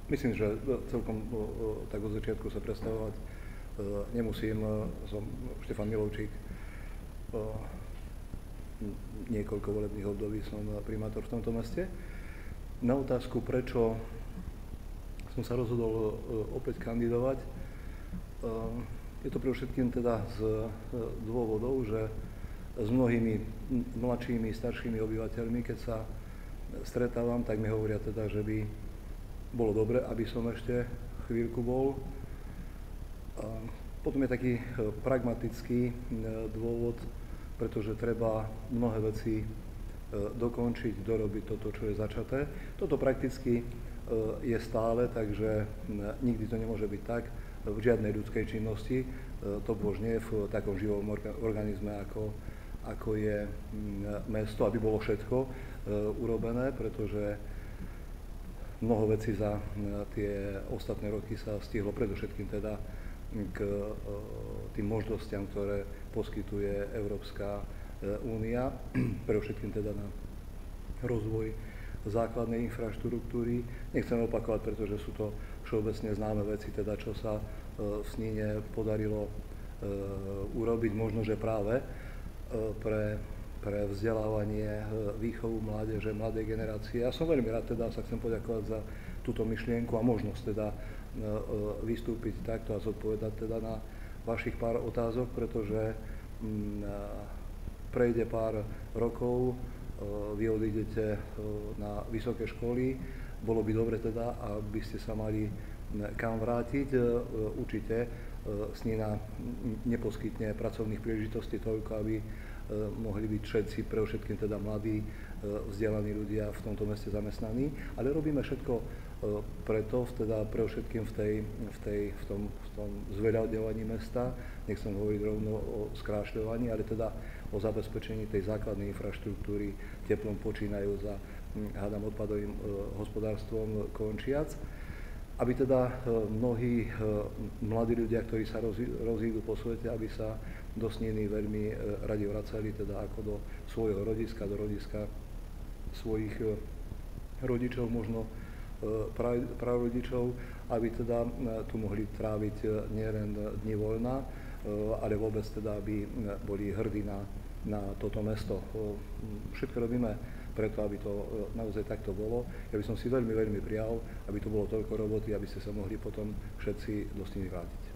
Myslím, že celkom tak od začiatku sa predstavovať nemusím. Som Štefan Milovčík. Niekoľko volebných období som primátor v tomto meste. Na otázku, prečo som sa rozhodol opäť kandidovať, je to pre všetkým teda z dôvodov, že s mnohými mladšími, staršími obyvateľmi, keď sa stretávam, tak mi hovoria teda, že by bolo dobre, aby som ešte chvíľku bol. Potom je taký pragmatický dôvod, pretože treba mnohé veci dokončiť, dorobiť toto, čo je začaté. Toto prakticky je stále, takže nikdy to nemôže byť tak v žiadnej ľudskej činnosti. To už nie je v takom živom organizme, ako je mesto, aby bolo všetko urobené, pretože mnoho vecí za tie ostatné roky sa stihlo, predovšetkým teda k tým možnostiam, ktoré poskytuje Európska únia, predovšetkým teda na rozvoj základnej infraštruktúry. Nechcem opakovať, pretože sú to všeobecne známe veci, teda čo sa v Sníne podarilo urobiť, možno, že práve pre vzdelávanie, výchovu mládeže, mladej generácie. Ja som veľmi rád, teda sa chcem poďakovať za túto myšlienku a možnosť teda vystúpiť takto a zodpovedať teda na vašich pár otázok, pretože prejde pár rokov, vy odídete na vysoké školy, bolo by dobre teda, aby ste sa mali kam vrátiť. Určite Snína neposkytne pracovných príležitostí toľko, aby mohli byť všetci, pre všetkým teda mladí, vzdelaní ľudia v tomto meste zamestnaní, ale robíme všetko preto, teda pre všetkým v tom zveľaďovaní mesta, nechcem hovoriť rovno o skrášľovaní, ale teda o zabezpečení tej základnej infraštruktúry, teplom počínajú za, hádam, odpadovým hospodárstvom končiac, aby teda mnohí mladí ľudia, ktorí sa rozídu po svete, aby sa do Sniny veľmi radi vracali, teda ako do svojho rodiska, do rodiska svojich rodičov, možno prarodičov, aby teda tu mohli tráviť nielen dni voľna, ale vôbec teda, aby boli hrdí na toto mesto. Všetko robíme preto, aby to naozaj takto bolo. Ja by som si veľmi, veľmi prijal, aby to bolo toľko roboty, aby ste sa mohli potom všetci do Sniny vrátiť.